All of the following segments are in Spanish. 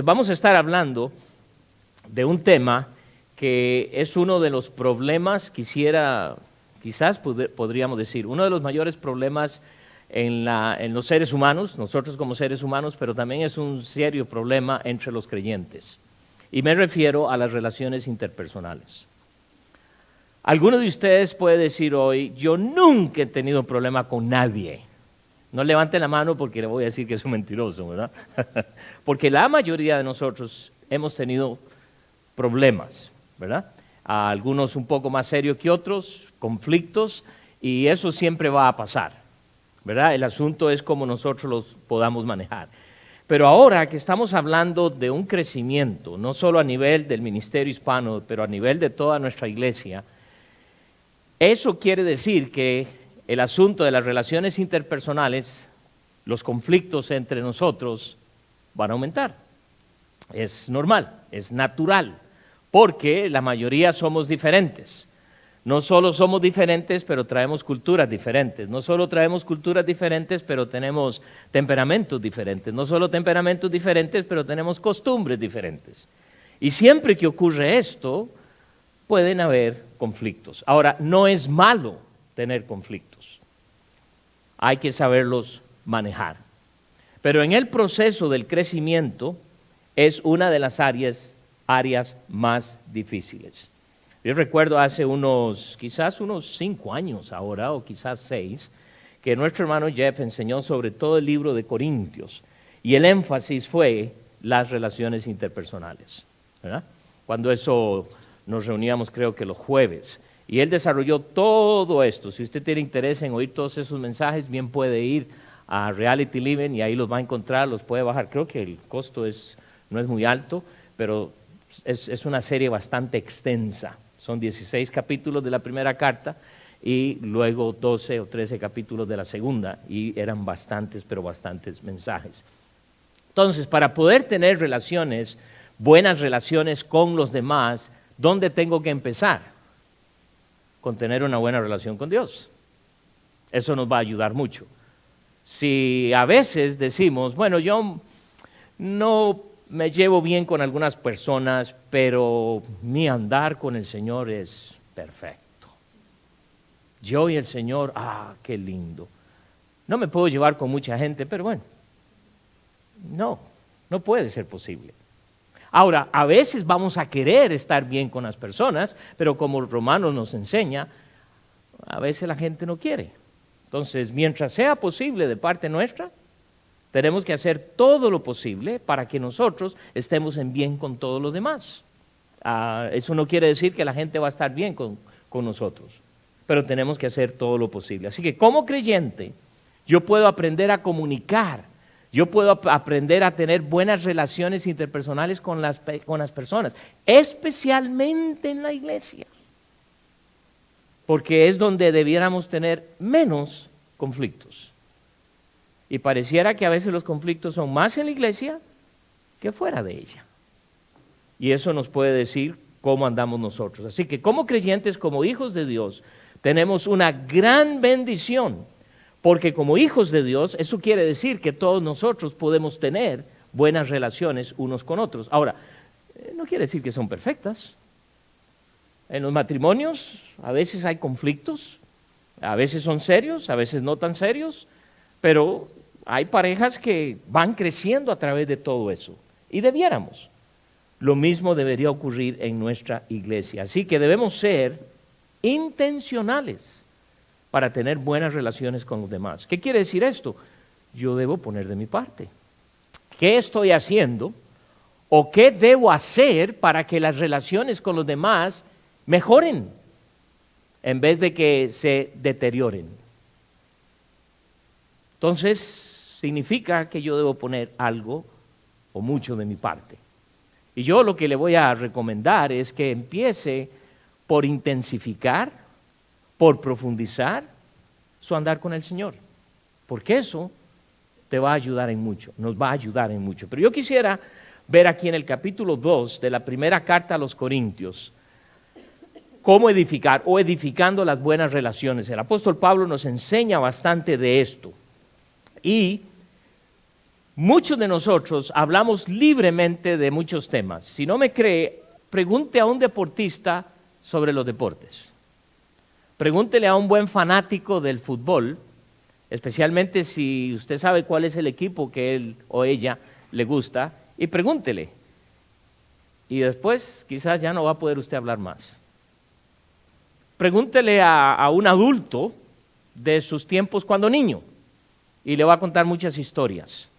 Vamos a estar hablando de un tema que es uno de los problemas, quizás podríamos decir, uno de los mayores problemas en los seres humanos, nosotros como seres humanos, pero también es un serio problema entre los creyentes. Y me refiero a las relaciones interpersonales. Alguno de ustedes puede decir hoy, yo nunca he tenido un problema con nadie. No levante la mano porque le voy a decir que es un mentiroso, ¿verdad? Porque la mayoría de nosotros hemos tenido problemas, ¿verdad? Algunos un poco más serios que otros, conflictos, y eso siempre va a pasar, ¿verdad? El asunto es cómo nosotros los podamos manejar. Pero ahora que estamos hablando de un crecimiento, no solo a nivel del ministerio hispano, pero a nivel de toda nuestra iglesia, eso quiere decir que el asunto de las relaciones interpersonales, los conflictos entre nosotros van a aumentar. Es normal, es natural, porque la mayoría somos diferentes. No solo somos diferentes, pero traemos culturas diferentes. No solo traemos culturas diferentes, pero tenemos temperamentos diferentes. No solo temperamentos diferentes, pero tenemos costumbres diferentes. Y siempre que ocurre esto, pueden haber conflictos. Ahora, no es malo tener conflictos. Hay que saberlos manejar. Pero en el proceso del crecimiento es una de las áreas más difíciles. Yo recuerdo hace quizás unos 5 años ahora, o quizás 6, que nuestro hermano Jeff enseñó sobre todo el libro de Corintios, y el énfasis fue las relaciones interpersonales, ¿verdad? Cuando eso nos reuníamos creo que los jueves, y él desarrolló todo esto. Si usted tiene interés en oír todos esos mensajes, bien puede ir a Reality Living y ahí los va a encontrar, los puede bajar. Creo que el costo no es muy alto, pero es una serie bastante extensa. Son 16 capítulos de la primera carta y luego 12 o 13 capítulos de la segunda, y eran bastantes, pero bastantes mensajes. Entonces, para poder tener buenas relaciones con los demás, ¿dónde tengo que empezar? Con tener una buena relación con Dios. Eso nos va a ayudar mucho. Si a veces decimos, bueno, yo no me llevo bien con algunas personas, pero mi andar con el Señor es perfecto. Yo y el Señor, qué lindo. No me puedo llevar con mucha gente, pero bueno, no puede ser posible. Ahora, a veces vamos a querer estar bien con las personas, pero como Romanos nos enseña, a veces la gente no quiere. Entonces, mientras sea posible de parte nuestra, tenemos que hacer todo lo posible para que nosotros estemos en bien con todos los demás. Eso no quiere decir que la gente va a estar bien con nosotros, pero tenemos que hacer todo lo posible. Así que como creyente, yo puedo aprender a comunicar. Yo puedo aprender a tener buenas relaciones interpersonales con las personas, especialmente en la iglesia, porque es donde debiéramos tener menos conflictos. Y pareciera que a veces los conflictos son más en la iglesia que fuera de ella. Y eso nos puede decir cómo andamos nosotros. Así que como creyentes, como hijos de Dios, tenemos una gran bendición. Porque como hijos de Dios, eso quiere decir que todos nosotros podemos tener buenas relaciones unos con otros. Ahora, no quiere decir que son perfectas. En los matrimonios a veces hay conflictos, a veces son serios, a veces no tan serios, pero hay parejas que van creciendo a través de todo eso. Y debiéramos. Lo mismo debería ocurrir en nuestra iglesia. Así que debemos ser intencionales para tener buenas relaciones con los demás. ¿Qué quiere decir esto? Yo debo poner de mi parte. ¿Qué estoy haciendo o qué debo hacer para que las relaciones con los demás mejoren en vez de que se deterioren? Entonces, significa que yo debo poner algo o mucho de mi parte. Y yo lo que le voy a recomendar es que empiece por intensificar, por profundizar su andar con el Señor, porque eso te va a ayudar en mucho, nos va a ayudar en mucho. Pero yo quisiera ver aquí en el capítulo 2 de la primera carta a los Corintios, cómo edificar o edificando las buenas relaciones. El apóstol Pablo nos enseña bastante de esto, y muchos de nosotros hablamos libremente de muchos temas. Si no me cree, pregunte a un deportista sobre los deportes. Pregúntele a un buen fanático del fútbol, especialmente si usted sabe cuál es el equipo que él o ella le gusta, y pregúntele. Y después quizás ya no va a poder usted hablar más. Pregúntele a un adulto de sus tiempos cuando niño y le va a contar muchas historias.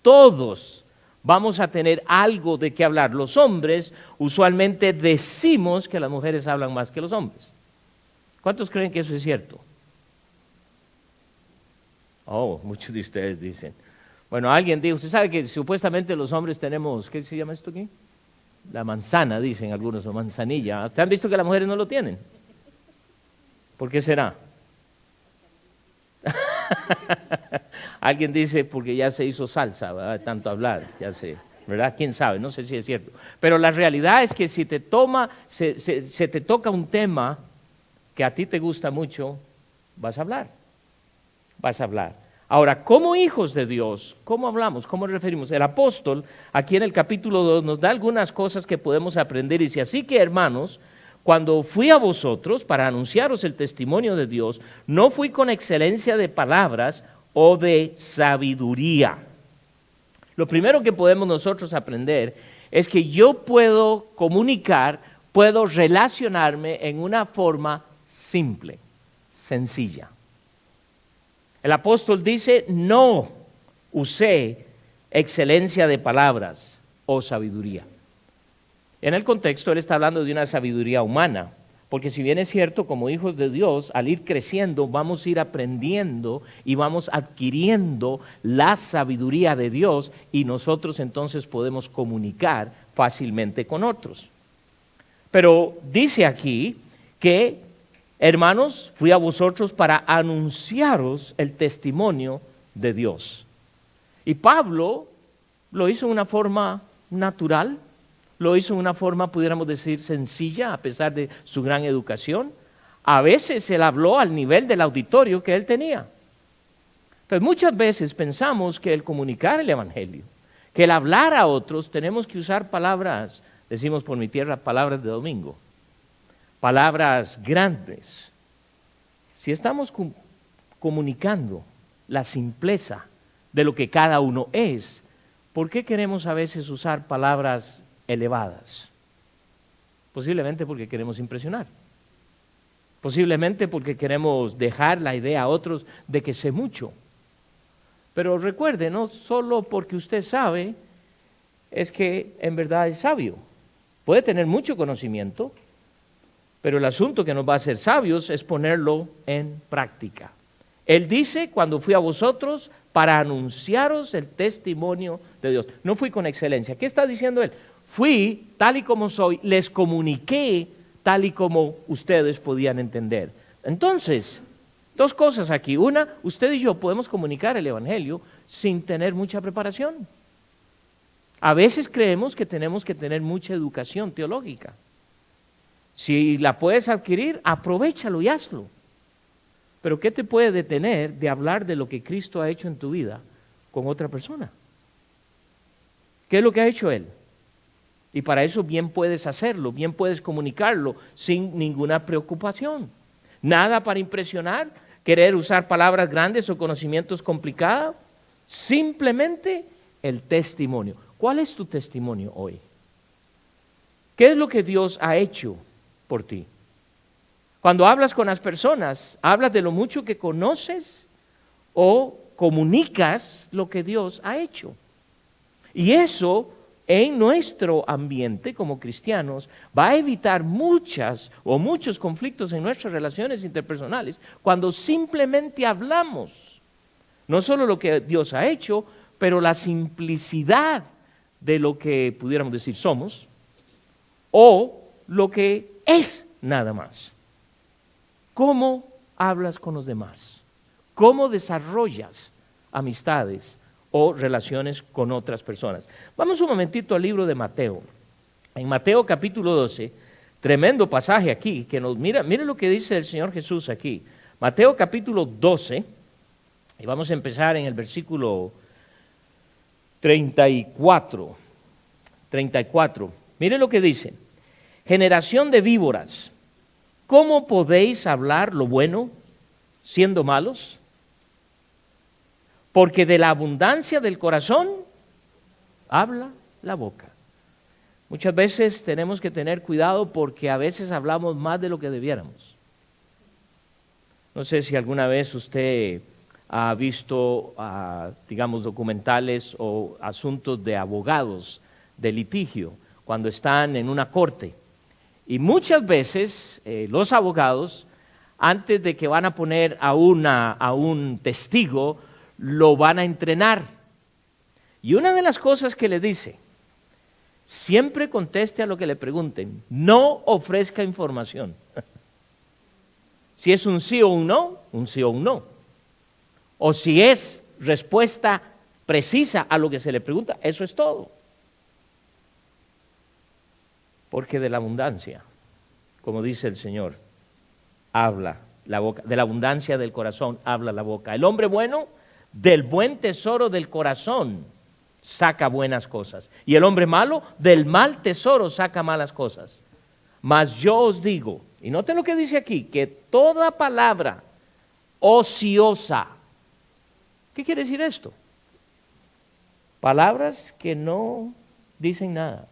Todos vamos a tener algo de qué hablar. Los hombres usualmente decimos que las mujeres hablan más que los hombres. ¿Cuántos creen que eso es cierto? Oh, muchos de ustedes dicen. Bueno, alguien dijo, usted sabe que supuestamente los hombres tenemos, ¿qué se llama esto aquí? La manzana, dicen algunos, o manzanilla. ¿Ustedes han visto que las mujeres no lo tienen? ¿Por qué será? Alguien dice, porque ya se hizo salsa, ¿verdad? De tanto hablar, ya sé, ¿verdad? ¿Quién sabe? No sé si es cierto. Pero la realidad es que si te se te toca un tema que a ti te gusta mucho, vas a hablar. Vas a hablar. Ahora, como hijos de Dios, ¿cómo hablamos? ¿Cómo referimos? El apóstol, aquí en el capítulo 2, nos da algunas cosas que podemos aprender. Y dice, así que hermanos, cuando fui a vosotros para anunciaros el testimonio de Dios, no fui con excelencia de palabras o de sabiduría. Lo primero que podemos nosotros aprender es que yo puedo comunicar, puedo relacionarme en una forma simple, sencilla. El apóstol dice, no usé excelencia de palabras o sabiduría. En el contexto, él está hablando de una sabiduría humana, porque si bien es cierto, como hijos de Dios, al ir creciendo, vamos a ir aprendiendo y vamos adquiriendo la sabiduría de Dios y nosotros entonces podemos comunicar fácilmente con otros. Pero dice aquí que, hermanos, fui a vosotros para anunciaros el testimonio de Dios. Y Pablo lo hizo de una forma natural, lo hizo de una forma, pudiéramos decir, sencilla, a pesar de su gran educación. A veces él habló al nivel del auditorio que él tenía. Entonces, muchas veces pensamos que el comunicar el evangelio, que el hablar a otros, tenemos que usar palabras, decimos por mi tierra, palabras de domingo, palabras grandes. Si estamos comunicando la simpleza de lo que cada uno es, ¿por qué queremos a veces usar palabras elevadas? Posiblemente porque queremos impresionar. Posiblemente porque queremos dejar la idea a otros de que sé mucho. Pero recuerde, no solo porque usted sabe, es que en verdad es sabio. Puede tener mucho conocimiento, pero el asunto que nos va a hacer sabios es ponerlo en práctica. Él dice, cuando fui a vosotros para anunciaros el testimonio de Dios. No fui con excelencia. ¿Qué está diciendo él? Fui tal y como soy, les comuniqué tal y como ustedes podían entender. Entonces, dos cosas aquí. Una, usted y yo podemos comunicar el evangelio sin tener mucha preparación. A veces creemos que tenemos que tener mucha educación teológica. Si la puedes adquirir, aprovéchalo y hazlo. Pero ¿qué te puede detener de hablar de lo que Cristo ha hecho en tu vida con otra persona? ¿Qué es lo que ha hecho Él? Y para eso bien puedes hacerlo, bien puedes comunicarlo sin ninguna preocupación. Nada para impresionar, querer usar palabras grandes o conocimientos complicados, simplemente el testimonio. ¿Cuál es tu testimonio hoy? ¿Qué es lo que Dios ha hecho por ti? Cuando hablas con las personas, ¿hablas de lo mucho que conoces o comunicas lo que Dios ha hecho? Y eso, en nuestro ambiente como cristianos, va a evitar muchos conflictos en nuestras relaciones interpersonales cuando simplemente hablamos, no solo lo que Dios ha hecho, pero la simplicidad de lo que pudiéramos decir somos o lo que es nada más. ¿Cómo hablas con los demás? ¿Cómo desarrollas amistades o relaciones con otras personas? Vamos un momentito al libro de Mateo. En Mateo capítulo 12, tremendo pasaje aquí, que nos mire lo que dice el Señor Jesús aquí. Mateo capítulo 12, y vamos a empezar en el versículo 34. Mire lo que dice. Generación de víboras, ¿cómo podéis hablar lo bueno siendo malos? Porque de la abundancia del corazón habla la boca. Muchas veces tenemos que tener cuidado porque a veces hablamos más de lo que debiéramos. No sé si alguna vez usted ha visto, digamos, documentales o asuntos de abogados de litigio cuando están en una corte. Y muchas veces los abogados, antes de que van a poner a un testigo, lo van a entrenar. Y una de las cosas que le dice, siempre conteste a lo que le pregunten, no ofrezca información. Si es un sí o un no, un sí o un no. O si es respuesta precisa a lo que se le pregunta, eso es todo. Porque de la abundancia, como dice el Señor, habla la boca. De la abundancia del corazón habla la boca. El hombre bueno, del buen tesoro del corazón, saca buenas cosas. Y el hombre malo, del mal tesoro saca malas cosas. Mas yo os digo, y noten lo que dice aquí, que toda palabra ociosa. ¿Qué quiere decir esto? Palabras que no dicen nada.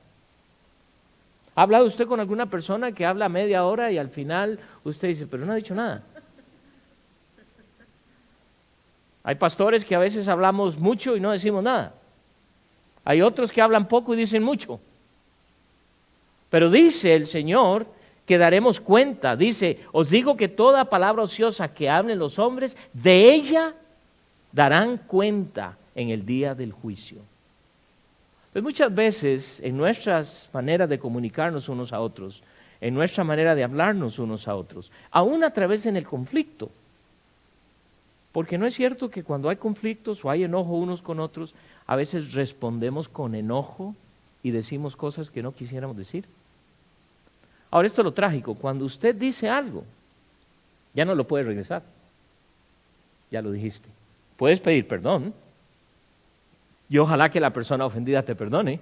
¿Ha hablado usted con alguna persona que habla media hora y al final usted dice, pero no ha dicho nada? Hay pastores que a veces hablamos mucho y no decimos nada. Hay otros que hablan poco y dicen mucho. Pero dice el Señor que daremos cuenta. Dice, os digo que toda palabra ociosa que hablen los hombres, de ella darán cuenta en el día del juicio. Pues muchas veces en nuestras maneras de comunicarnos unos a otros, en nuestra manera de hablarnos unos a otros, aún a través en el conflicto, porque no es cierto que cuando hay conflictos o hay enojo unos con otros, a veces respondemos con enojo y decimos cosas que no quisiéramos decir. Ahora esto es lo trágico, cuando usted dice algo, ya no lo puede regresar, ya lo dijiste. Puedes pedir perdón, y ojalá que la persona ofendida te perdone,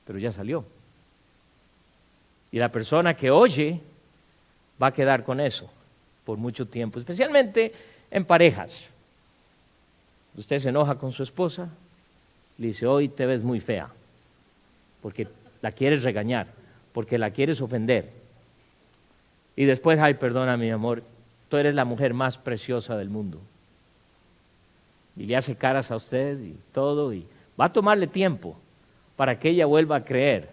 pero ya salió. Y la persona que oye va a quedar con eso por mucho tiempo, especialmente en parejas. Usted se enoja con su esposa, le dice, hoy te ves muy fea, porque la quieres regañar, porque la quieres ofender. Y después, ay, perdona mi amor, tú eres la mujer más preciosa del mundo. Y le hace caras a usted y todo, y va a tomarle tiempo para que ella vuelva a creer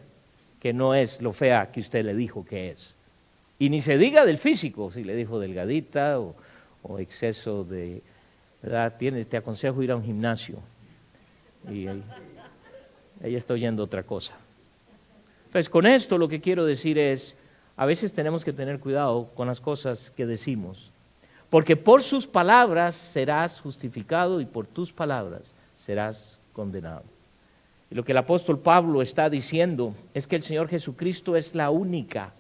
que no es lo fea que usted le dijo que es. Y ni se diga del físico, si le dijo delgadita o exceso de, ¿verdad? Te aconsejo ir a un gimnasio. Y ella está oyendo otra cosa. Entonces, con esto lo que quiero decir es, a veces tenemos que tener cuidado con las cosas que decimos. Porque por sus palabras serás justificado y por tus palabras serás condenado. Y lo que el apóstol Pablo está diciendo es que el Señor Jesucristo es la única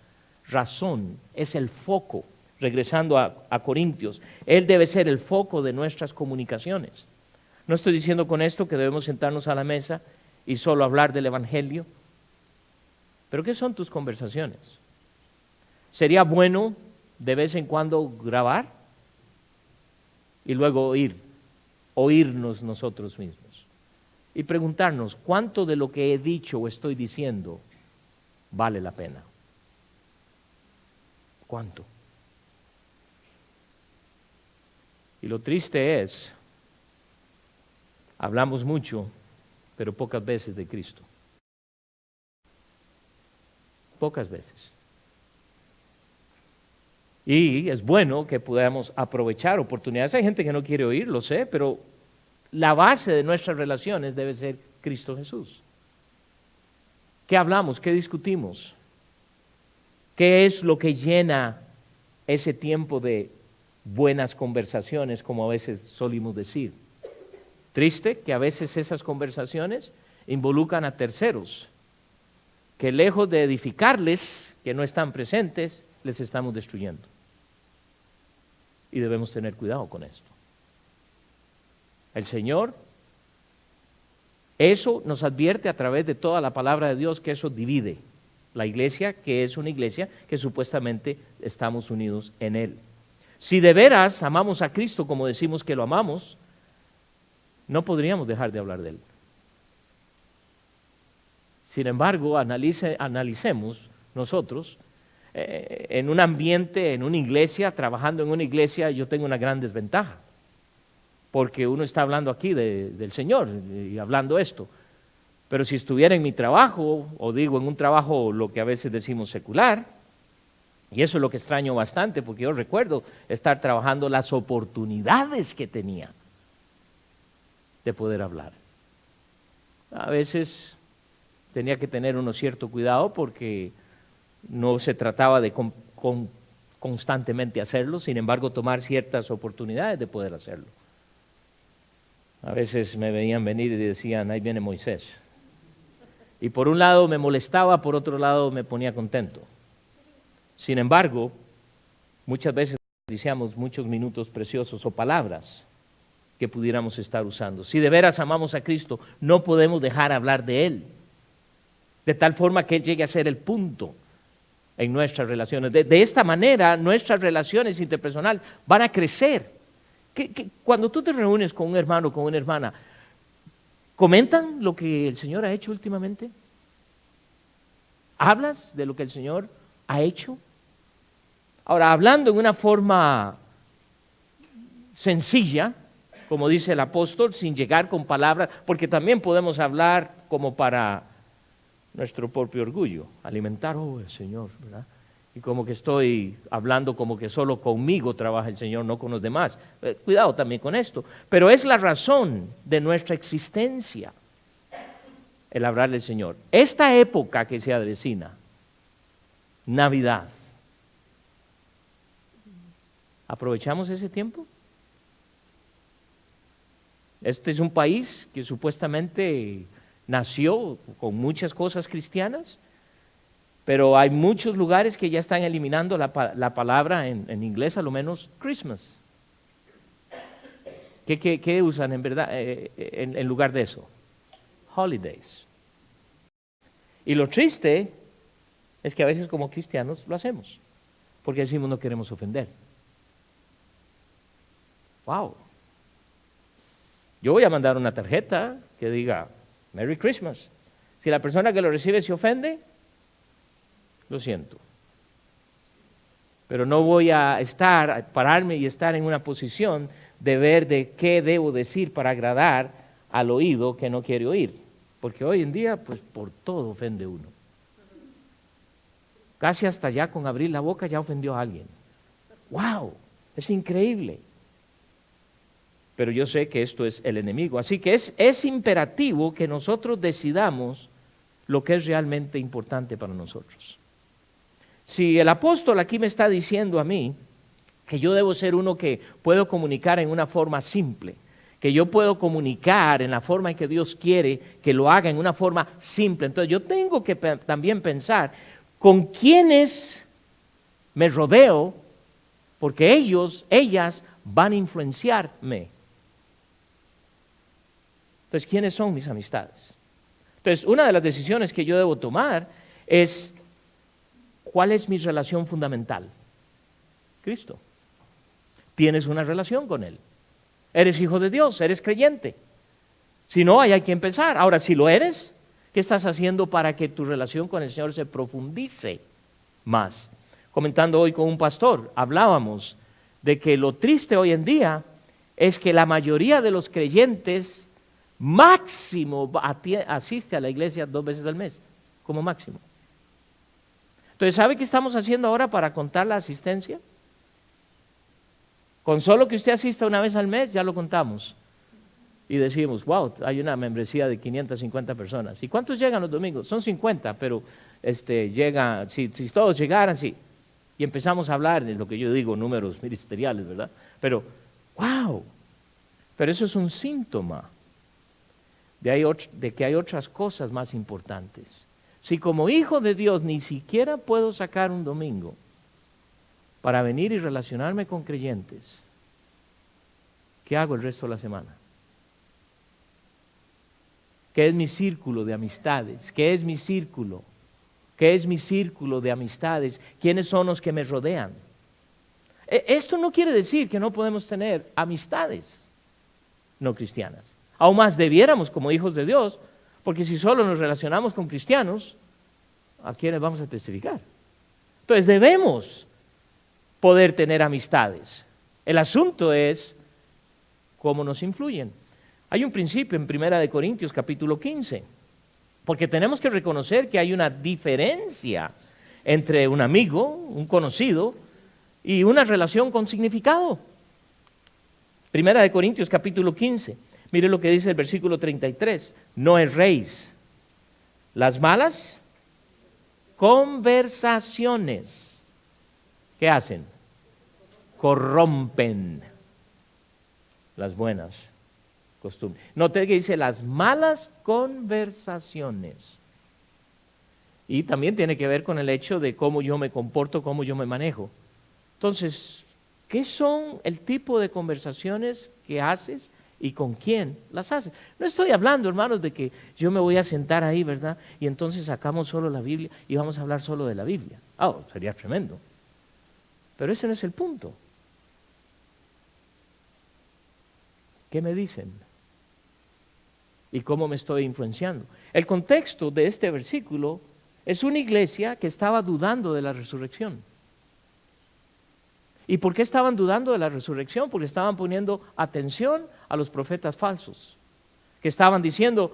razón, es el foco, regresando a Corintios. Él debe ser el foco de nuestras comunicaciones. No estoy diciendo con esto que debemos sentarnos a la mesa y solo hablar del Evangelio. ¿Pero qué son tus conversaciones? ¿Sería bueno de vez en cuando grabar? Y luego oírnos nosotros mismos. Y preguntarnos, ¿cuánto de lo que he dicho o estoy diciendo vale la pena? ¿Cuánto? Y lo triste es, hablamos mucho, pero pocas veces de Cristo. Pocas veces. Y es bueno que podamos aprovechar oportunidades. Hay gente que no quiere oír, lo sé, pero la base de nuestras relaciones debe ser Cristo Jesús. ¿Qué hablamos? ¿Qué discutimos? ¿Qué es lo que llena ese tiempo de buenas conversaciones, como a veces solimos decir? Triste que a veces esas conversaciones involucran a terceros, que lejos de edificarles, que no están presentes, les estamos destruyendo. Y debemos tener cuidado con esto. El Señor Eso nos advierte a través de toda la palabra de Dios que eso divide la iglesia, que es una iglesia que supuestamente estamos unidos en Él. Si de veras amamos a Cristo como decimos que lo amamos, no podríamos dejar de hablar de Él. Sin embargo, analicemos nosotros, en un ambiente, en una iglesia, trabajando en una iglesia, yo tengo una gran desventaja, porque uno está hablando aquí del Señor y hablando esto. Pero si estuviera en mi trabajo, o digo en un trabajo lo que a veces decimos secular, y eso es lo que extraño bastante, porque yo recuerdo estar trabajando las oportunidades que tenía de poder hablar. A veces tenía que tener uno cierto cuidado porque no se trataba de constantemente hacerlo, sin embargo tomar ciertas oportunidades de poder hacerlo. A veces me veían venir y decían, ahí viene Moisés. Y por un lado me molestaba, por otro lado me ponía contento. Sin embargo, muchas veces desperdiciamos muchos minutos preciosos o palabras que pudiéramos estar usando. Si de veras amamos a Cristo, no podemos dejar hablar de Él, de tal forma que Él llegue a ser el punto en nuestras relaciones. De esta manera, nuestras relaciones interpersonales van a crecer. Cuando tú te reúnes con un hermano o con una hermana, ¿comentan lo que el Señor ha hecho últimamente? ¿Hablas de lo que el Señor ha hecho? Ahora, hablando en una forma sencilla, como dice el apóstol, sin llegar con palabras, porque también podemos hablar como para nuestro propio orgullo, alimentar, el Señor, ¿verdad? Y como que estoy hablando como que solo conmigo trabaja el Señor, no con los demás. Cuidado también con esto. Pero es la razón de nuestra existencia, el hablar del Señor. Esta época que se avecina, Navidad, ¿aprovechamos ese tiempo? Este es un país que supuestamente nació con muchas cosas cristianas, pero hay muchos lugares que ya están eliminando la palabra en inglés, a lo menos Christmas. ¿Qué usan en verdad en lugar de eso? Holidays. Y lo triste es que a veces como cristianos lo hacemos, porque decimos no queremos ofender. Wow. Yo voy a mandar una tarjeta que diga Merry Christmas. Si la persona que lo recibe se ofende, lo siento. Pero no voy a pararme y estar en una posición de ver de qué debo decir para agradar al oído que no quiere oír. Porque hoy en día, pues por todo ofende uno. Casi hasta ya con abrir la boca ya ofendió a alguien. ¡Wow! Es increíble. Pero yo sé que esto es el enemigo. Así que es imperativo que nosotros decidamos lo que es realmente importante para nosotros. Si el apóstol aquí me está diciendo a mí que yo debo ser uno que puedo comunicar en una forma simple, que yo puedo comunicar en la forma en que Dios quiere que lo haga en una forma simple, entonces yo tengo que también pensar con quiénes me rodeo, porque ellas van a influenciarme. Entonces, ¿quiénes son mis amistades? Entonces, una de las decisiones que yo debo tomar es ¿cuál es mi relación fundamental? Cristo. Tienes una relación con Él. Eres hijo de Dios, eres creyente. Si no, hay que empezar. Ahora, si lo eres, ¿qué estás haciendo para que tu relación con el Señor se profundice más? Comentando hoy con un pastor, hablábamos de que lo triste hoy en día es que la mayoría de los creyentes máximo asiste a la iglesia 2 veces al mes, como máximo. Entonces, ¿sabe qué estamos haciendo ahora para contar la asistencia? Con solo que usted asista 1 vez al mes, ya lo contamos. Y decimos, wow, hay una membresía de 550 personas. ¿Y cuántos llegan los domingos? Son 50, pero llega, si todos llegaran, sí. Y empezamos a hablar de lo que yo digo, números ministeriales, ¿verdad? Pero, wow, pero eso es un síntoma de que hay otras cosas más importantes. Si como hijo de Dios ni siquiera puedo sacar un domingo para venir y relacionarme con creyentes, ¿qué hago el resto de la semana? ¿Qué es mi círculo de amistades? ¿Qué es mi círculo? ¿Qué es mi círculo de amistades? ¿Quiénes son los que me rodean? Esto no quiere decir que no podemos tener amistades no cristianas. Aún más debiéramos como hijos de Dios, porque si solo nos relacionamos con cristianos, ¿a quiénes vamos a testificar? Entonces debemos poder tener amistades. El asunto es cómo nos influyen. Hay un principio en 1 Corintios capítulo 15, porque tenemos que reconocer que hay una diferencia entre un amigo, un conocido, y una relación con significado. 1 Corintios capítulo 15, mire lo que dice el versículo 33, no erréis. Las malas conversaciones, ¿qué hacen? Corrompen las buenas costumbres. Note que dice las malas conversaciones. Y también tiene que ver con el hecho de cómo yo me comporto, cómo yo me manejo. Entonces, ¿qué son el tipo de conversaciones que haces y con quién las haces? No estoy hablando, hermanos, de que yo me voy a sentar ahí, ¿verdad? Y entonces sacamos solo la Biblia y vamos a hablar solo de la Biblia. Sería tremendo. Pero ese no es el punto. ¿Qué me dicen? ¿Y cómo me estoy influenciando? El contexto de este versículo es una iglesia que estaba dudando de la resurrección. ¿Y por qué estaban dudando de la resurrección? Porque estaban poniendo atención a los profetas falsos, que estaban diciendo,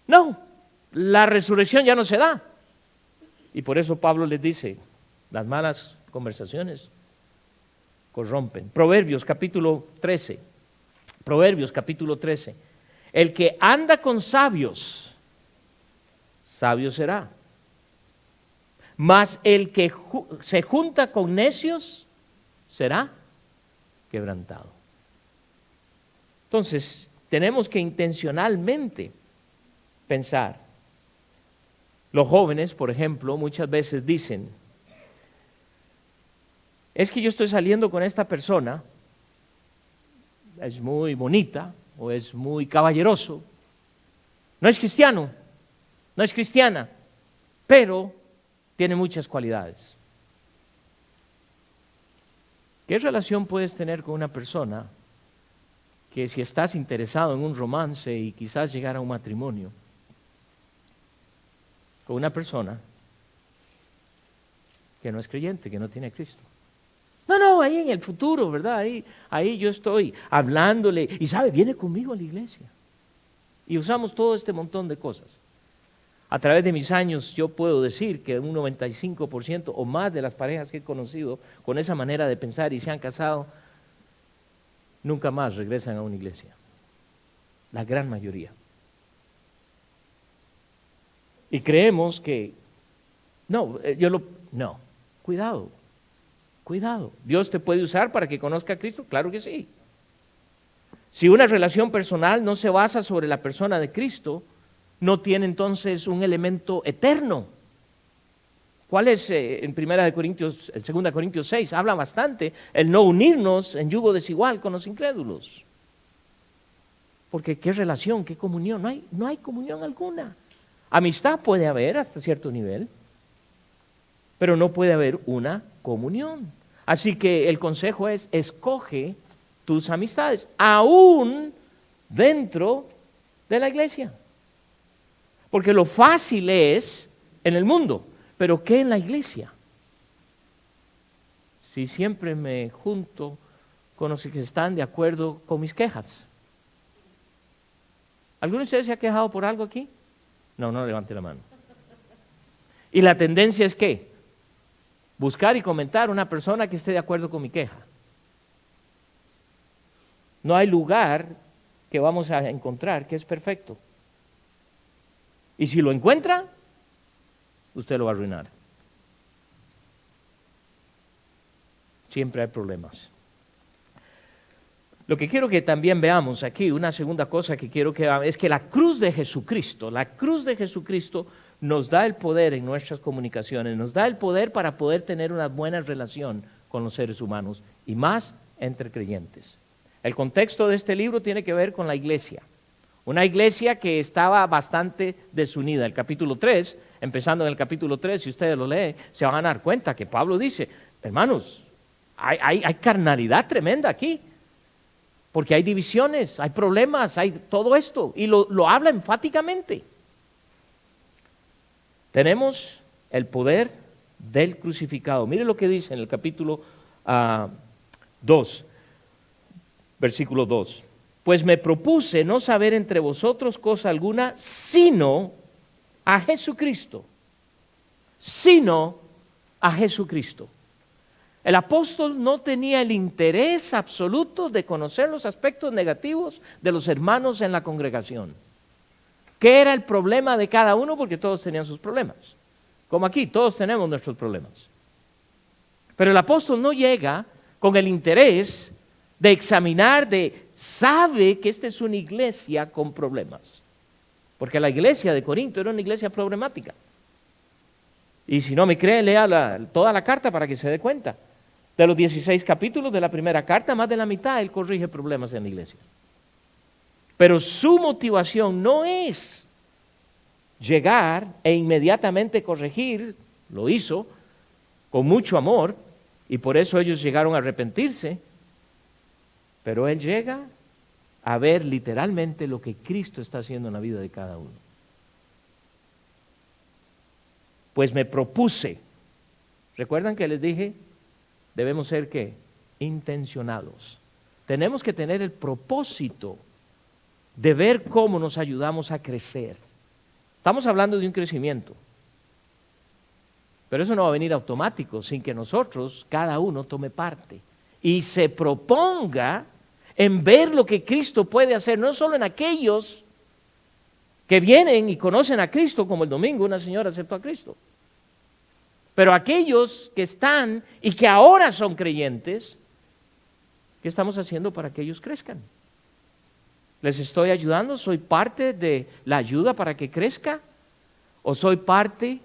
no, la resurrección ya no se da. Y por eso Pablo les dice, las malas conversaciones corrompen. Proverbios capítulo 13. El que anda con sabios, sabio será. Mas el que se junta con necios, será quebrantado. Entonces, tenemos que intencionalmente pensar. Los jóvenes, por ejemplo, muchas veces dicen, es que yo estoy saliendo con esta persona, es muy bonita o es muy caballeroso, no es cristiano, no es cristiana, pero tiene muchas cualidades. ¿Qué relación puedes tener con una persona que si estás interesado en un romance y quizás llegar a un matrimonio, con una persona que no es creyente, que no tiene a Cristo? No, ahí en el futuro, ¿verdad? Ahí yo estoy hablándole y sabe, viene conmigo a la iglesia. Y usamos todo este montón de cosas. A través de mis años yo puedo decir que un 95% o más de las parejas que he conocido con esa manera de pensar y se han casado, nunca más regresan a una iglesia. La gran mayoría. Y creemos que, no, cuidado. ¿Dios te puede usar para que conozca a Cristo? Claro que sí. Si una relación personal no se basa sobre la persona de Cristo, no tiene entonces un elemento eterno. ¿Cuál es en 2 Corintios 6? Habla bastante el no unirnos en yugo desigual con los incrédulos. Porque ¿qué relación, qué comunión? No hay comunión alguna. Amistad puede haber hasta cierto nivel, pero no puede haber una comunión. Así que el consejo es, escoge tus amistades, aún dentro de la iglesia. Porque lo fácil es en el mundo, pero ¿qué en la iglesia? Si siempre me junto con los que están de acuerdo con mis quejas. ¿Alguno de ustedes se ha quejado por algo aquí? No levante la mano. Y la tendencia es ¿qué? Buscar y comentar una persona que esté de acuerdo con mi queja. No hay lugar que vamos a encontrar que es perfecto. Y si lo encuentra, usted lo va a arruinar. Siempre hay problemas. Lo que quiero que también veamos aquí, una segunda cosa que quiero que veamos, es que la cruz de Jesucristo nos da el poder en nuestras comunicaciones, nos da el poder para poder tener una buena relación con los seres humanos y más entre creyentes. El contexto de este libro tiene que ver con la iglesia, Una iglesia que estaba bastante desunida. El capítulo 3, empezando en el capítulo 3, si ustedes lo leen, se van a dar cuenta que Pablo dice, hermanos, hay carnalidad tremenda aquí, porque hay divisiones, hay problemas, hay todo esto, y lo habla enfáticamente. Tenemos el poder del crucificado. Mire lo que dice en el capítulo 2, versículo 2. Pues me propuse no saber entre vosotros cosa alguna, sino a Jesucristo. Sino a Jesucristo. El apóstol no tenía el interés absoluto de conocer los aspectos negativos de los hermanos en la congregación. ¿Qué era el problema de cada uno? Porque todos tenían sus problemas. Como aquí, todos tenemos nuestros problemas. Pero el apóstol no llega con el interés de examinar, sabe que esta es una iglesia con problemas. Porque la iglesia de Corinto era una iglesia problemática. Y si no me cree, lea toda la carta para que se dé cuenta. De los 16 capítulos de la primera carta, más de la mitad él corrige problemas en la iglesia. Pero su motivación no es llegar e inmediatamente corregir, lo hizo con mucho amor, y por eso ellos llegaron a arrepentirse. Pero él llega a ver literalmente lo que Cristo está haciendo en la vida de cada uno. Pues me propuse, ¿recuerdan que les dije? Debemos ser ¿qué? Intencionados. Tenemos que tener el propósito de ver cómo nos ayudamos a crecer. Estamos hablando de un crecimiento, pero eso no va a venir automático sin que nosotros, cada uno, tome parte y se proponga en ver lo que Cristo puede hacer, no solo en aquellos que vienen y conocen a Cristo, como el domingo una señora aceptó a Cristo, pero aquellos que están y que ahora son creyentes, ¿qué estamos haciendo para que ellos crezcan? ¿Les estoy ayudando? ¿Soy parte de la ayuda para que crezca? ¿O soy parte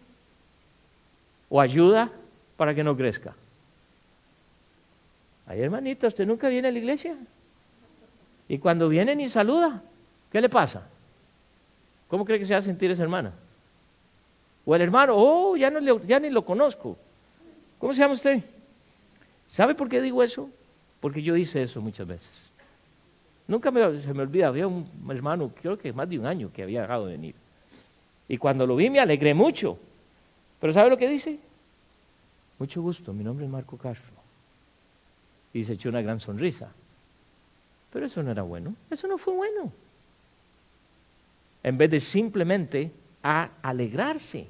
o ayuda para que no crezca? Ay, hermanita, ¿usted nunca viene a la iglesia? Y cuando viene ni saluda, ¿qué le pasa? ¿Cómo cree que se va a sentir esa hermana? O el hermano, ya ni lo conozco. ¿Cómo se llama usted? ¿Sabe por qué digo eso? Porque yo hice eso muchas veces. Nunca se me olvida, había un hermano, creo que más de un año que había dejado de venir. Y cuando lo vi me alegré mucho. Pero ¿sabe lo que dice? Mucho gusto, mi nombre es Marco Castro. Y se echó una gran sonrisa. Pero eso no era bueno, eso no fue bueno. En vez de simplemente alegrarse.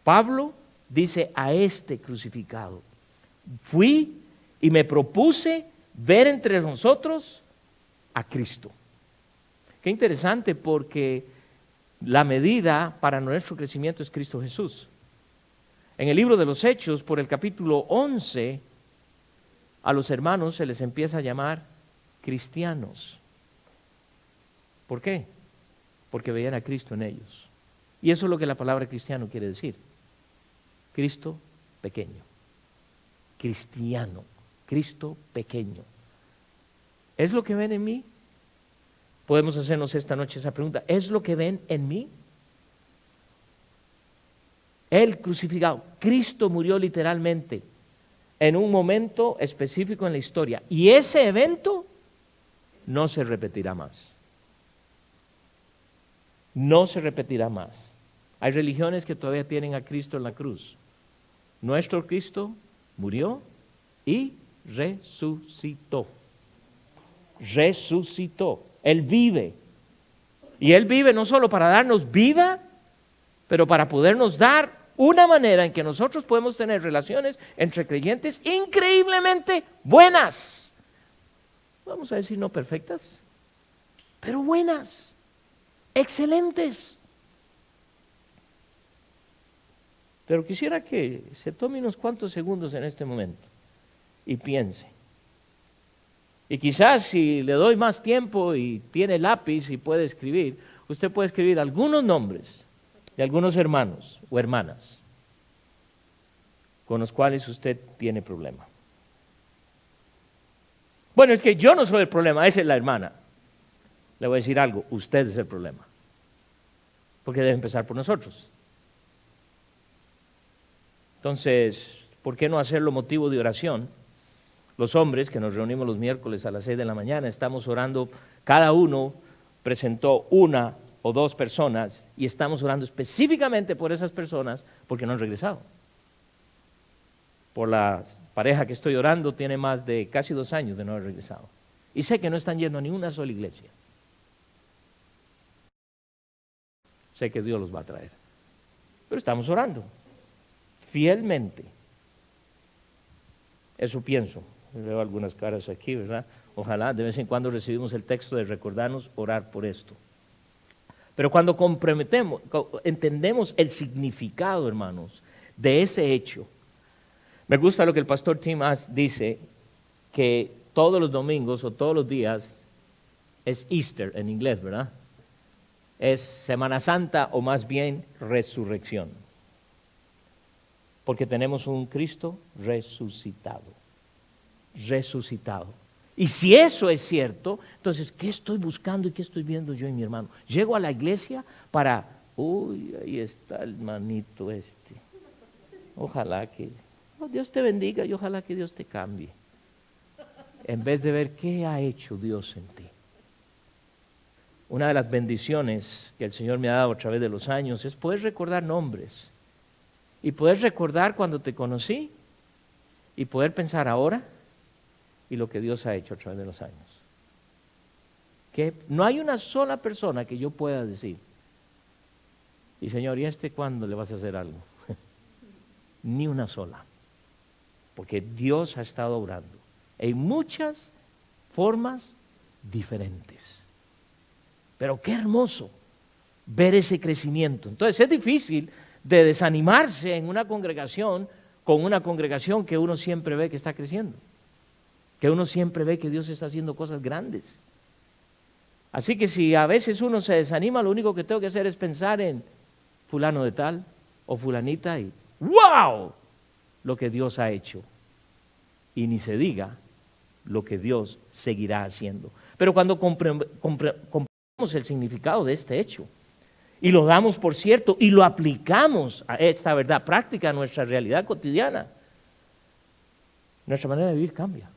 Pablo dice a este crucificado, fui y me propuse ver entre nosotros a Cristo. Qué interesante, porque la medida para nuestro crecimiento es Cristo Jesús. En el libro de los Hechos, por el capítulo 11, a los hermanos se les empieza a llamar cristianos. ¿Por qué? Porque veían a Cristo en ellos. Y eso es lo que la palabra cristiano quiere decir. Cristo pequeño. Cristiano. Cristo pequeño. ¿Es lo que ven en mí? Podemos hacernos esta noche esa pregunta. ¿Es lo que ven en mí? El crucificado. Cristo murió literalmente en un momento específico en la historia. Y ese evento no se repetirá más. No se repetirá más. Hay religiones que todavía tienen a Cristo en la cruz. Nuestro Cristo murió y resucitó. Resucitó. Él vive. Y Él vive no solo para darnos vida, pero para podernos dar una manera en que nosotros podemos tener relaciones entre creyentes increíblemente buenas. Vamos a decir no perfectas, pero buenas, excelentes. Pero quisiera que se tome unos cuantos segundos en este momento y piense. Y quizás si le doy más tiempo y tiene lápiz y puede escribir, usted puede escribir algunos nombres de algunos hermanos o hermanas con los cuales usted tiene problema. Bueno, es que yo no soy el problema, esa es la hermana. le voy a decir algo, usted es el problema. Porque debe empezar por nosotros. Entonces, ¿por qué no hacerlo motivo de oración? Los hombres que nos reunimos los miércoles a las 6 de la mañana, estamos orando, cada uno presentó una o dos personas y estamos orando específicamente por esas personas porque no han regresado. Por la pareja que estoy orando tiene más de casi 2 años de no haber regresado. Y sé que no están yendo a ninguna sola iglesia. Sé que Dios los va a traer. Pero estamos orando fielmente. Eso pienso. Veo algunas caras aquí, ¿verdad? Ojalá de vez en cuando recibimos el texto de recordarnos orar por esto. Pero cuando entendemos el significado, hermanos, de ese hecho. Me gusta lo que el pastor Tim Haas dice, que todos los domingos o todos los días es Easter en inglés, ¿verdad? Es Semana Santa o más bien resurrección. Porque tenemos un Cristo resucitado. Resucitado. Y si eso es cierto, entonces, ¿qué estoy buscando y qué estoy viendo yo y mi hermano? Llego a la iglesia para, uy, ahí está el manito este. Ojalá que, Dios te bendiga y ojalá que Dios te cambie. En vez de ver qué ha hecho Dios en ti. Una de las bendiciones que el Señor me ha dado a través de los años es poder recordar nombres. Y poder recordar cuando te conocí y poder pensar ahora y lo que Dios ha hecho a través de los años. Que no hay una sola persona que yo pueda decir, y Señor, ¿y cuándo le vas a hacer algo? Ni una sola. Porque Dios ha estado obrando en muchas formas diferentes. Pero qué hermoso ver ese crecimiento. Entonces es difícil de desanimarse en una congregación con una congregación que uno siempre ve que está creciendo. Que uno siempre ve que Dios está haciendo cosas grandes. Así que si a veces uno se desanima, lo único que tengo que hacer es pensar en fulano de tal o fulanita y ¡wow! Lo que Dios ha hecho. Y ni se diga lo que Dios seguirá haciendo. Pero cuando comprendemos el significado de este hecho y lo damos por cierto y lo aplicamos a esta verdad práctica a nuestra realidad cotidiana, nuestra manera de vivir cambia.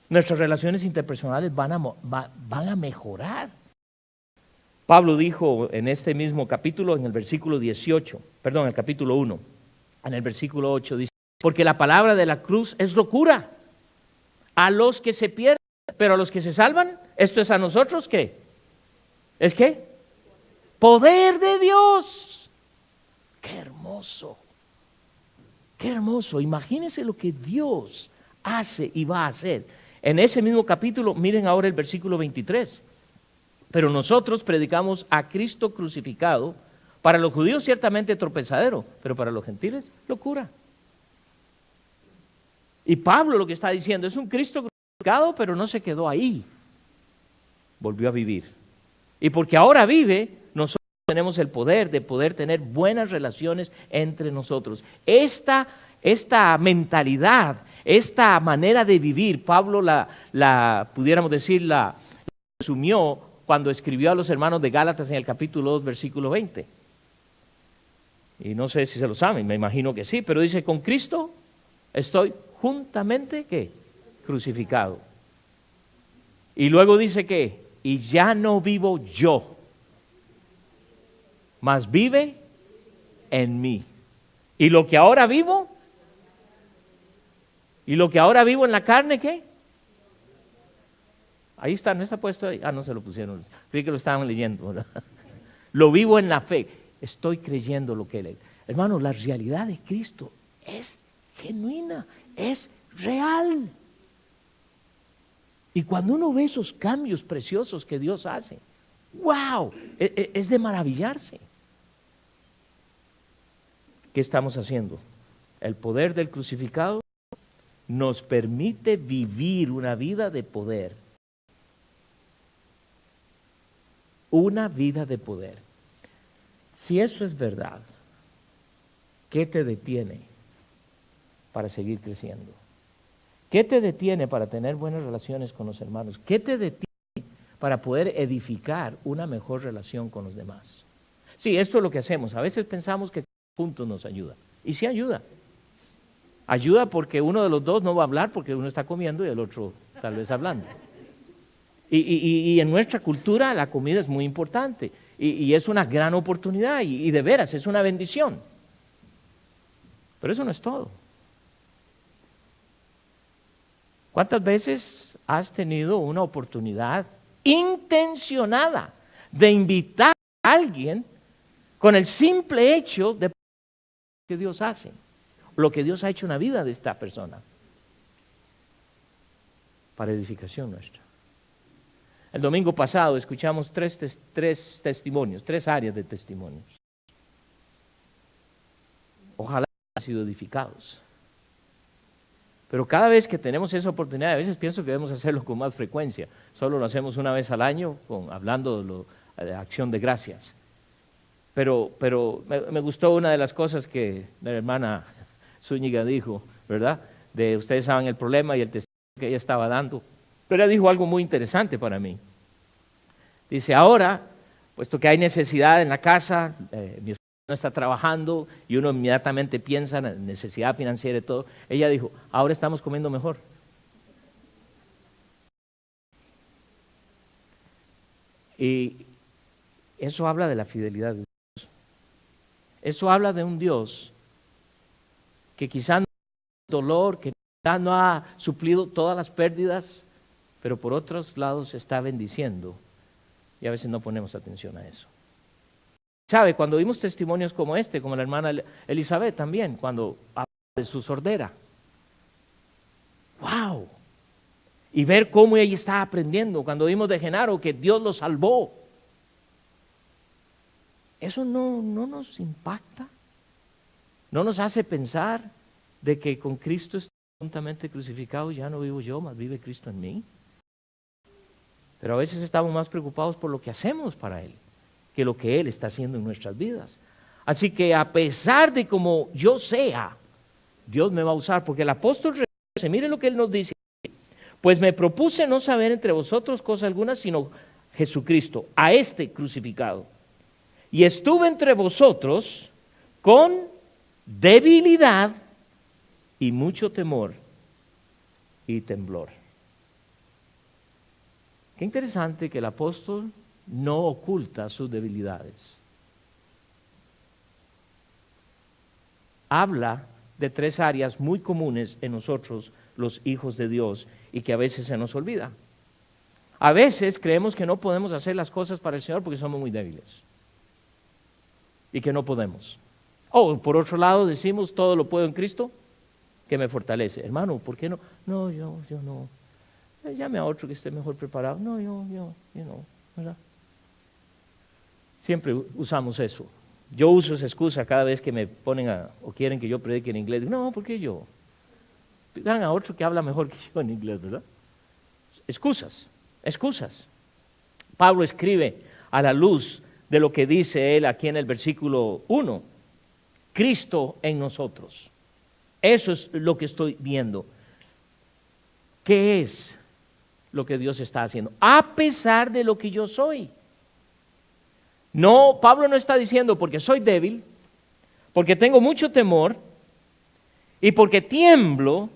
Nuestras relaciones interpersonales van a mejorar. Pablo dijo en este mismo capítulo, en el versículo 18, perdón, el capítulo 1, en el versículo 8 dice, porque la palabra de la cruz es locura a los que se pierden, pero a los que se salvan, esto es a nosotros, ¿qué? ¿Es qué? Poder de Dios. ¡Qué hermoso! ¡Qué hermoso! Imagínense lo que Dios hace y va a hacer. En ese mismo capítulo, miren ahora el versículo 23. Pero nosotros predicamos a Cristo crucificado, para los judíos ciertamente tropezadero, pero para los gentiles locura. Y Pablo lo que está diciendo es un Cristo crucificado, pero no se quedó ahí. Volvió a vivir. Y porque ahora vive, nosotros tenemos el poder de poder tener buenas relaciones entre nosotros. Esta mentalidad, esta manera de vivir, Pablo pudiéramos decir, la resumió cuando escribió a los hermanos de Gálatas en el capítulo 2, versículo 20. Y no sé si se lo saben, me imagino que sí, pero dice, con Cristo estoy juntamente, ¿qué? Crucificado. Y luego dice que, y ya no vivo yo, mas vive en mí. Y lo que ahora vivo, en la carne, ¿qué? Ahí está, ¿no está puesto ahí? Ah, no se lo pusieron, creí que lo estaban leyendo, ¿verdad? Lo vivo en la fe, estoy creyendo lo que Él. Hermano, la realidad de Cristo es genuina, es real. Y cuando uno ve esos cambios preciosos que Dios hace, ¡wow! Es de maravillarse. ¿Qué estamos haciendo? El poder del crucificado nos permite vivir una vida de poder. Una vida de poder. Si eso es verdad, ¿qué te detiene para seguir creciendo? ¿Qué te detiene para tener buenas relaciones con los hermanos? ¿Qué te detiene para poder edificar una mejor relación con los demás. Sí, esto es lo que hacemos. A veces pensamos que juntos nos ayuda. Y sí ayuda. Ayuda porque uno de los dos no va a hablar porque uno está comiendo y el otro tal vez hablando. Y en nuestra cultura la comida es muy importante y es una gran oportunidad y de veras es una bendición. Pero eso no es todo. ¿Cuántas veces has tenido una oportunidad intencionada de invitar a alguien con el simple hecho de que Dios hace, lo que Dios ha hecho en la vida de esta persona, para edificación nuestra? El domingo pasado escuchamos tres testimonios, 3 áreas de testimonios. Ojalá hayan sido edificados. Pero cada vez que tenemos esa oportunidad, a veces pienso que debemos hacerlo con más frecuencia. Solo lo hacemos una vez al año, hablando de acción de gracias. Pero me gustó una de las cosas que la hermana Zúñiga dijo, ¿verdad? Ustedes saben el problema y el testimonio que ella estaba dando. Pero ella dijo algo muy interesante para mí. Dice, ahora, puesto que hay necesidad en la casa, mi esposo no está trabajando y uno inmediatamente piensa en la necesidad financiera y todo, ella dijo, ahora estamos comiendo mejor. Y eso habla de la fidelidad de Dios. Eso habla de un Dios que quizás no ha dolor, que quizás no ha suplido todas las pérdidas, pero por otros lados está bendiciendo. Y a veces no ponemos atención a eso. ¿Sabe? Cuando vimos testimonios como este, como la hermana Elizabeth también, cuando habla de su sordera. ¡Wow! Y ver cómo ella está aprendiendo. Cuando vimos de Genaro que Dios lo salvó. ¿Eso no nos impacta? ¿No nos hace pensar de que con Cristo estoy juntamente crucificado, ya no vivo yo, mas vive Cristo en mí? Pero a veces estamos más preocupados por lo que hacemos para Él que lo que Él está haciendo en nuestras vidas. Así que a pesar de como yo sea, Dios me va a usar, porque el apóstol reconoce, mire lo que él nos dice, pues me propuse no saber entre vosotros cosa alguna, sino Jesucristo, a este crucificado. Y estuve entre vosotros con debilidad y mucho temor y temblor. Qué interesante que el apóstol no oculta sus debilidades. Habla de 3 áreas muy comunes en nosotros, los hijos de Dios, y que a veces se nos olvida. A veces creemos que no podemos hacer las cosas para el Señor porque somos muy débiles y que no podemos. O por otro lado decimos, todo lo puedo en Cristo que me fortalece. Hermano, ¿por qué no? No, yo no. Llame a otro que esté mejor preparado. No, yo no, ¿verdad? Siempre usamos eso. Yo uso esa excusa cada vez que me ponen o quieren que yo predique en inglés. Digo, no, ¿por qué yo? Pidan a otro que habla mejor que yo en inglés, ¿verdad? Excusas. Pablo escribe a la luz de lo que dice él aquí en el versículo 1. Cristo en nosotros. Eso es lo que estoy viendo. ¿Qué es lo que Dios está haciendo? A pesar de lo que yo soy. No, Pablo no está diciendo porque soy débil, porque tengo mucho temor y porque tiemblo,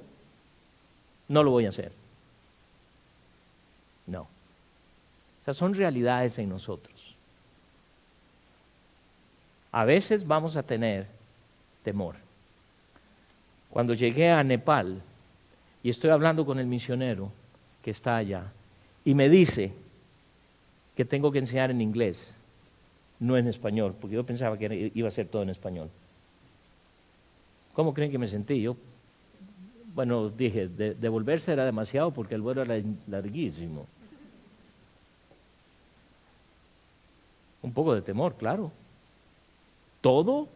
no lo voy a hacer. No. Esas son realidades en nosotros. A veces vamos a tener temor. Cuando llegué a Nepal y estoy hablando con el misionero que está allá y me dice que tengo que enseñar en inglés, no en español, porque yo pensaba que iba a ser todo en español. ¿Cómo creen que me sentí? Yo, bueno, dije, devolverse era demasiado porque el vuelo era larguísimo. Un poco de temor, claro. Todo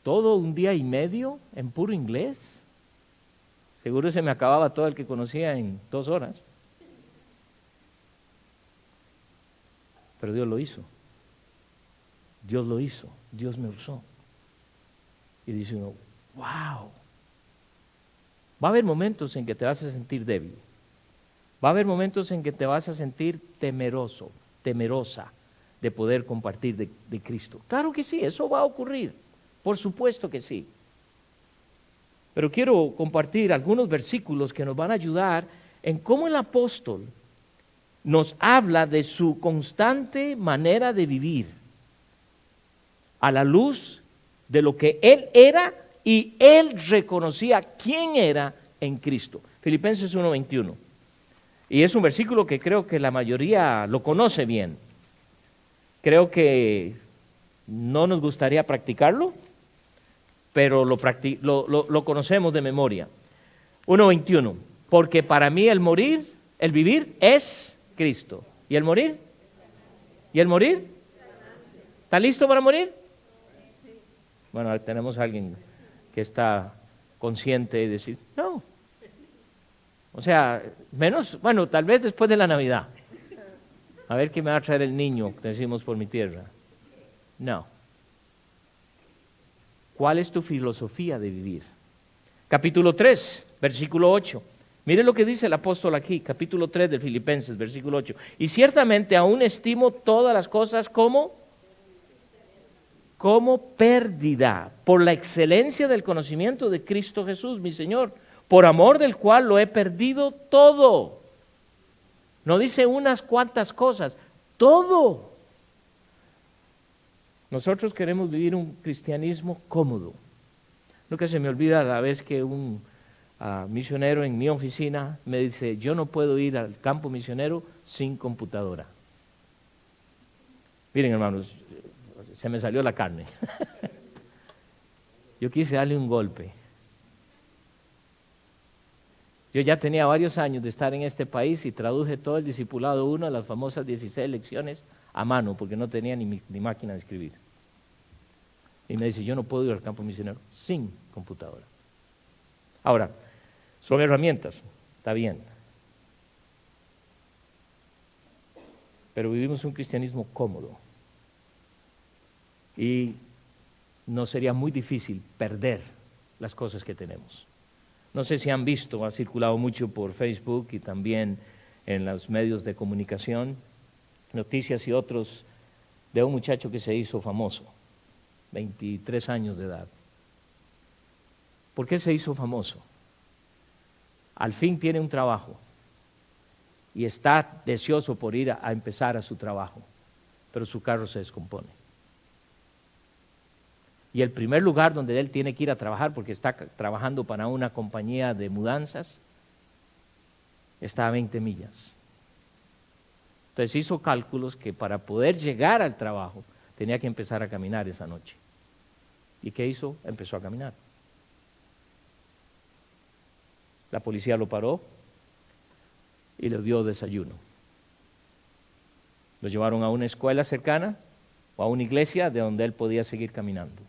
un día y medio en puro inglés. Seguro se me acababa todo el que conocía en 2 horas. Pero Dios lo hizo. Dios lo hizo, Dios me usó. Y dice uno, wow. Va a haber momentos en que te vas a sentir débil. Va a haber momentos en que te vas a sentir temeroso, temerosa de poder compartir de Cristo. Claro que sí, eso va a ocurrir, por supuesto que sí. Pero quiero compartir algunos versículos que nos van a ayudar en cómo el apóstol nos habla de su constante manera de vivir a la luz de lo que él era y él reconocía quién era en Cristo. Filipenses 1:21. Y es un versículo que creo que la mayoría lo conoce bien. Creo que no nos gustaría practicarlo, pero lo conocemos de memoria. 1:21. Porque para mí el vivir es Cristo. ¿Y el morir? ¿Y el morir? ¿Está listo para morir? Bueno, tenemos a alguien que está consciente de decir, no. O sea, bueno, tal vez después de la Navidad. A ver qué me va a traer el niño que decimos por mi tierra. No. ¿Cuál es tu filosofía de vivir? Capítulo 3, versículo 8. Mire lo que dice el apóstol aquí, capítulo 3 de Filipenses, versículo 8. Y ciertamente aún estimo todas las cosas como pérdida por la excelencia del conocimiento de Cristo Jesús, mi Señor, por amor del cual lo he perdido todo. No dice unas cuantas cosas, todo. Nosotros queremos vivir un cristianismo cómodo. Nunca se me olvida la vez que un misionero en mi oficina me dice, yo no puedo ir al campo misionero sin computadora. Miren, hermanos, se me salió la carne. Yo quise darle un golpe. Yo ya tenía varios años de estar en este país y traduje todo el discipulado 1, las famosas 16 lecciones, a mano, porque no tenía ni máquina de escribir. Y me dice, yo no puedo ir al campo misionero sin computadora. Ahora, son herramientas, está bien. Pero vivimos un cristianismo cómodo. Y nos sería muy difícil perder las cosas que tenemos. No sé si han visto, ha circulado mucho por Facebook y también en los medios de comunicación, noticias y otros de un muchacho que se hizo famoso, 23 años de edad. ¿Por qué se hizo famoso? Al fin tiene un trabajo y está deseoso por ir a empezar a su trabajo, pero su carro se descompone. Y el primer lugar donde él tiene que ir a trabajar, porque está trabajando para una compañía de mudanzas, está a 20 millas. Entonces hizo cálculos que para poder llegar al trabajo tenía que empezar a caminar esa noche. ¿Y qué hizo? Empezó a caminar. La policía lo paró y le dio desayuno. Lo llevaron a una escuela cercana o a una iglesia de donde él podía seguir caminando.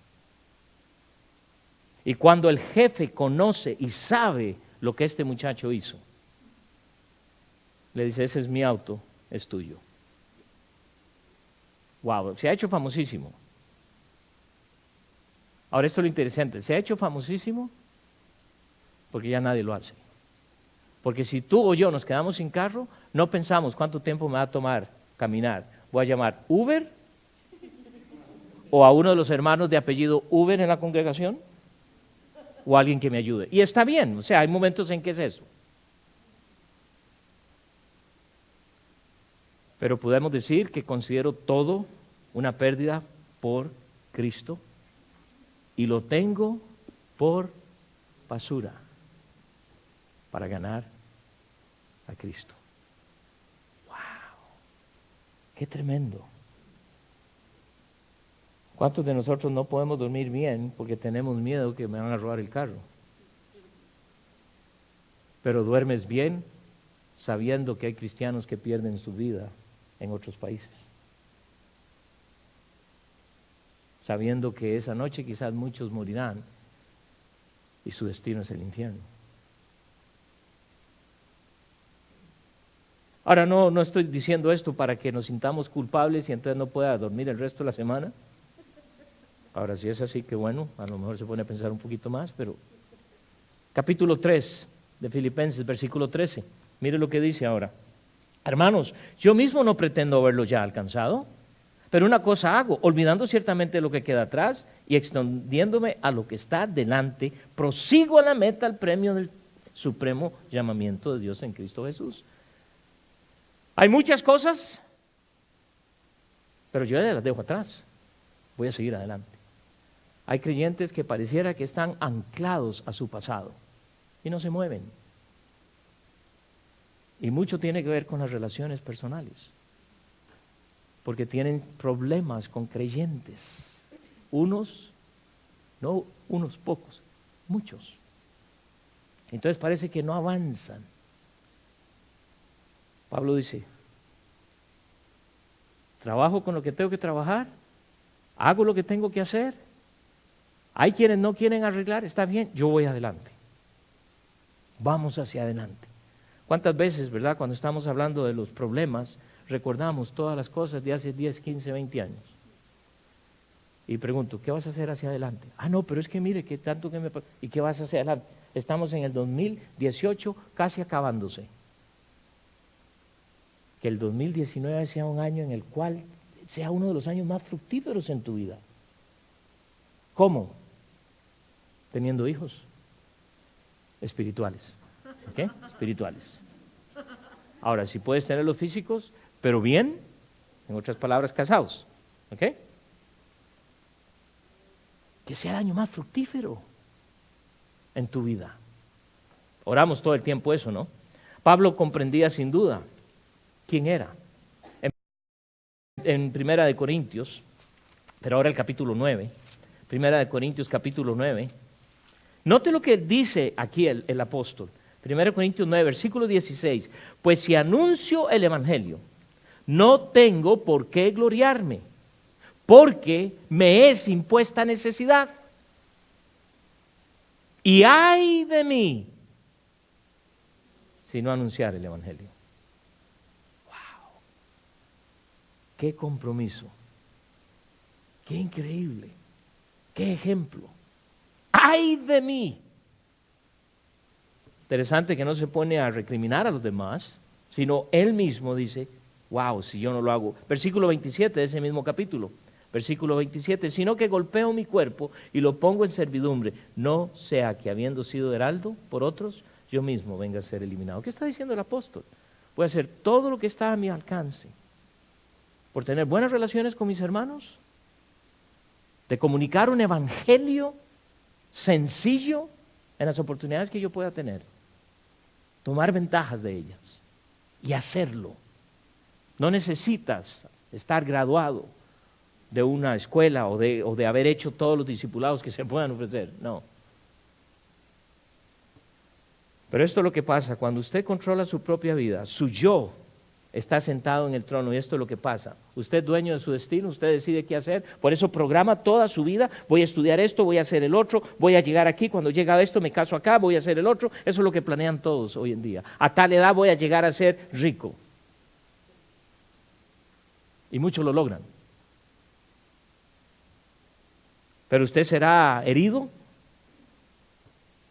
Y cuando el jefe conoce y sabe lo que este muchacho hizo, le dice, ese es mi auto, es tuyo. Wow, se ha hecho famosísimo. Ahora esto es lo interesante, se ha hecho famosísimo porque ya nadie lo hace. Porque si tú o yo nos quedamos sin carro, no pensamos cuánto tiempo me va a tomar caminar. Voy a llamar Uber o a uno de los hermanos de apellido Uber en la congregación o a alguien que me ayude. Y está bien, o sea, hay momentos en que es eso. Pero podemos decir que considero todo una pérdida por Cristo y lo tengo por basura para ganar a Cristo. ¡Wow! ¡Qué tremendo! ¿Cuántos de nosotros no podemos dormir bien porque tenemos miedo que me van a robar el carro? Pero duermes bien sabiendo que hay cristianos que pierden su vida en otros países. Sabiendo que esa noche quizás muchos morirán y su destino es el infierno. Ahora no estoy diciendo esto para que nos sintamos culpables y entonces no pueda dormir el resto de la semana. Ahora si es así, que bueno, a lo mejor se pone a pensar un poquito más, pero capítulo 3 de Filipenses, versículo 13. Mire lo que dice ahora. Hermanos, yo mismo no pretendo haberlo ya alcanzado, pero una cosa hago, olvidando ciertamente lo que queda atrás y extendiéndome a lo que está delante, prosigo a la meta, al premio del supremo llamamiento de Dios en Cristo Jesús. Hay muchas cosas, pero yo ya las dejo atrás. Voy a seguir adelante. Hay creyentes que pareciera que están anclados a su pasado y no se mueven. Y mucho tiene que ver con las relaciones personales, porque tienen problemas con creyentes. Unos, no unos pocos, muchos. Entonces parece que no avanzan. Pablo dice, trabajo con lo que tengo que trabajar, hago lo que tengo que hacer. Hay quienes no quieren arreglar, está bien, yo voy adelante. Vamos hacia adelante. ¿Cuántas veces, verdad, cuando estamos hablando de los problemas, recordamos todas las cosas de hace 10, 15, 20 años? Y pregunto, ¿qué vas a hacer hacia adelante? Ah, no, pero es que mire, que tanto que me... ¿Y qué vas a hacer adelante? Estamos en el 2018, casi acabándose. Que el 2019 sea un año en el cual sea uno de los años más fructíferos en tu vida. ¿Cómo? Teniendo hijos espirituales. ¿Ok? Espirituales. Ahora, si puedes tener los físicos, pero bien, en otras palabras, casados. ¿Ok? Que sea el año más fructífero en tu vida. Oramos todo el tiempo eso, ¿no? Pablo comprendía sin duda quién era. En Primera de Corintios, pero ahora el capítulo 9, Primera de Corintios capítulo 9, note lo que dice aquí el apóstol. 1 Corintios 9, versículo 16. Pues si anuncio el evangelio, no tengo por qué gloriarme, porque me es impuesta necesidad. Y ay de mí si no anunciar el evangelio. ¡Wow! ¡Qué compromiso! ¡Qué increíble! ¡Qué ejemplo! ¡Ay de mí! Interesante que no se pone a recriminar a los demás, sino él mismo dice, wow, si yo no lo hago. Versículo 27 de ese mismo capítulo, versículo 27, sino que golpeo mi cuerpo y lo pongo en servidumbre, no sea que habiendo sido heraldo por otros, yo mismo venga a ser eliminado. ¿Qué está diciendo el apóstol? Voy a hacer todo lo que está a mi alcance, por tener buenas relaciones con mis hermanos, de comunicar un evangelio sencillo en las oportunidades que yo pueda tener, tomar ventajas de ellas y hacerlo. No necesitas estar graduado de una escuela o de haber hecho todos los discipulados que se puedan ofrecer, no. Pero esto es lo que pasa, cuando usted controla su propia vida, su yo está sentado en el trono y esto es lo que pasa. Usted es dueño de su destino, usted decide qué hacer, por eso programa toda su vida, voy a estudiar esto, voy a hacer el otro, voy a llegar aquí, cuando llega esto me caso acá, voy a hacer el otro, eso es lo que planean todos hoy en día. A tal edad voy a llegar a ser rico. Y muchos lo logran. Pero usted será herido,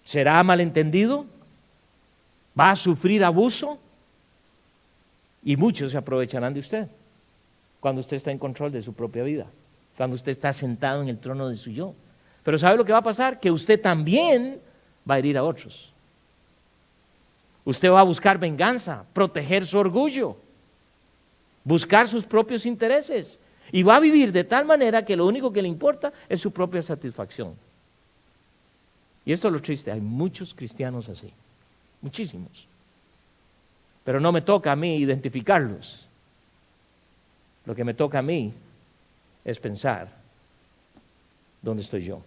será malentendido, va a sufrir abuso. Y muchos se aprovecharán de usted cuando usted está en control de su propia vida, cuando usted está sentado en el trono de su yo. Pero ¿sabe lo que va a pasar? Que usted también va a herir a otros. Usted va a buscar venganza, proteger su orgullo, buscar sus propios intereses y va a vivir de tal manera que lo único que le importa es su propia satisfacción. Y esto es lo triste, hay muchos cristianos así, muchísimos. Pero no me toca a mí identificarlos. Lo que me toca a mí es pensar dónde estoy yo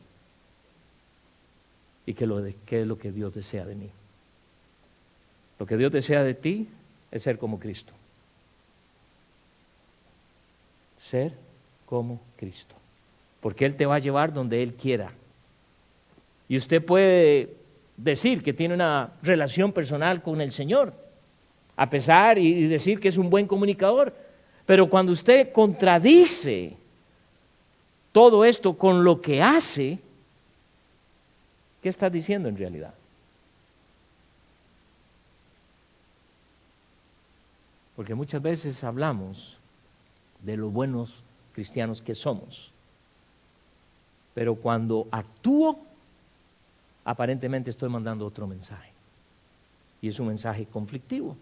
y qué es lo que Dios desea de mí. Lo que Dios desea de ti es ser como Cristo. Ser como Cristo. Porque Él te va a llevar donde Él quiera. Y usted puede decir que tiene una relación personal con el Señor, a pesar y decir que es un buen comunicador, pero cuando usted contradice todo esto con lo que hace, ¿qué está diciendo en realidad? Porque muchas veces hablamos de lo buenos cristianos que somos, pero cuando actúo, aparentemente estoy mandando otro mensaje, y es un mensaje conflictivo.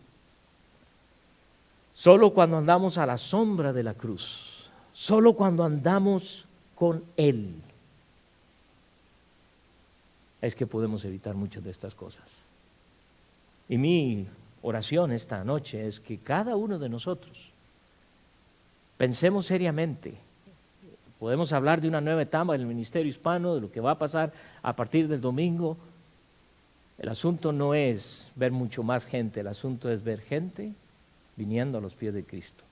Solo cuando andamos a la sombra de la cruz, solo cuando andamos con Él, es que podemos evitar muchas de estas cosas. Y mi oración esta noche es que cada uno de nosotros pensemos seriamente. Podemos hablar de una nueva etapa del ministerio hispano, de lo que va a pasar a partir del domingo. El asunto no es ver mucho más gente, el asunto es ver gente viniendo a los pies de Cristo.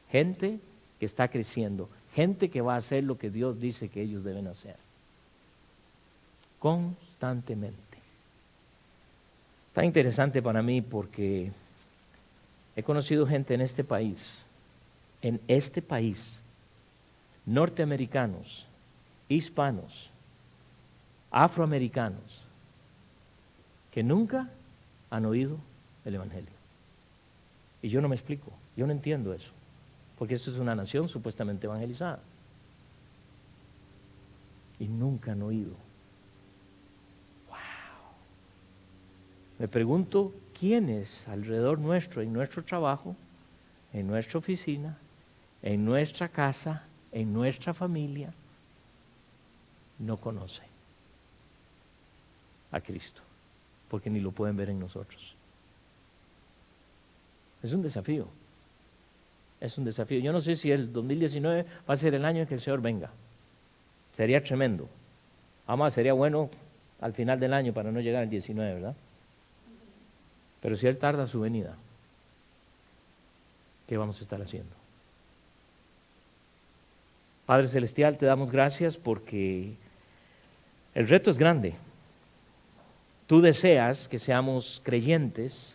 Gente que está creciendo, gente que va a hacer lo que Dios dice que ellos deben hacer. Constantemente. Está interesante para mí porque he conocido gente en este país, norteamericanos, hispanos, afroamericanos, que nunca han oído el Evangelio. Y yo no me explico, yo no entiendo eso, porque esto es una nación supuestamente evangelizada. Y nunca han oído. ¡Wow! Me pregunto quiénes alrededor nuestro, en nuestro trabajo, en nuestra oficina, en nuestra casa, en nuestra familia, no conocen a Cristo, porque ni lo pueden ver en nosotros. Es un desafío. Es un desafío. Yo no sé si el 2019 va a ser el año en que el Señor venga. Sería tremendo. Además, sería bueno al final del año para no llegar al 19, ¿verdad? Pero si Él tarda su venida, ¿qué vamos a estar haciendo? Padre Celestial, te damos gracias porque el reto es grande. Tú deseas que seamos creyentes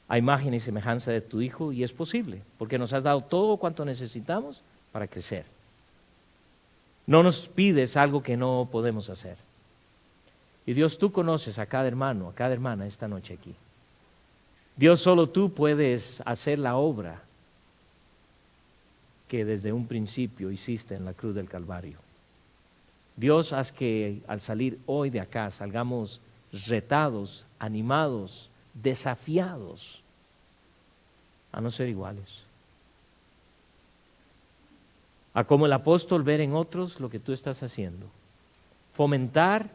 a imagen y semejanza de tu Hijo, y es posible, porque nos has dado todo cuanto necesitamos para crecer. No nos pides algo que no podemos hacer. Y Dios, tú conoces a cada hermano, a cada hermana esta noche aquí. Dios, solo tú puedes hacer la obra que desde un principio hiciste en la cruz del Calvario. Dios, haz que al salir hoy de acá salgamos retados, animados, desafiados a no ser iguales. A como el apóstol ver en otros lo que tú estás haciendo. Fomentar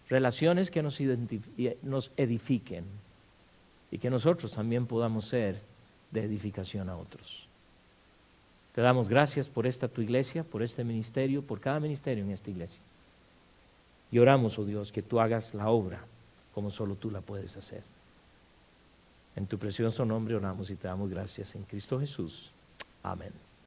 relaciones que nos edifiquen y que nosotros también podamos ser de edificación a otros. Te damos gracias por esta tu iglesia, por este ministerio, por cada ministerio en esta iglesia. Y oramos, oh Dios, que tú hagas la obra como solo tú la puedes hacer. En tu precioso nombre oramos y te damos gracias en Cristo Jesús. Amén.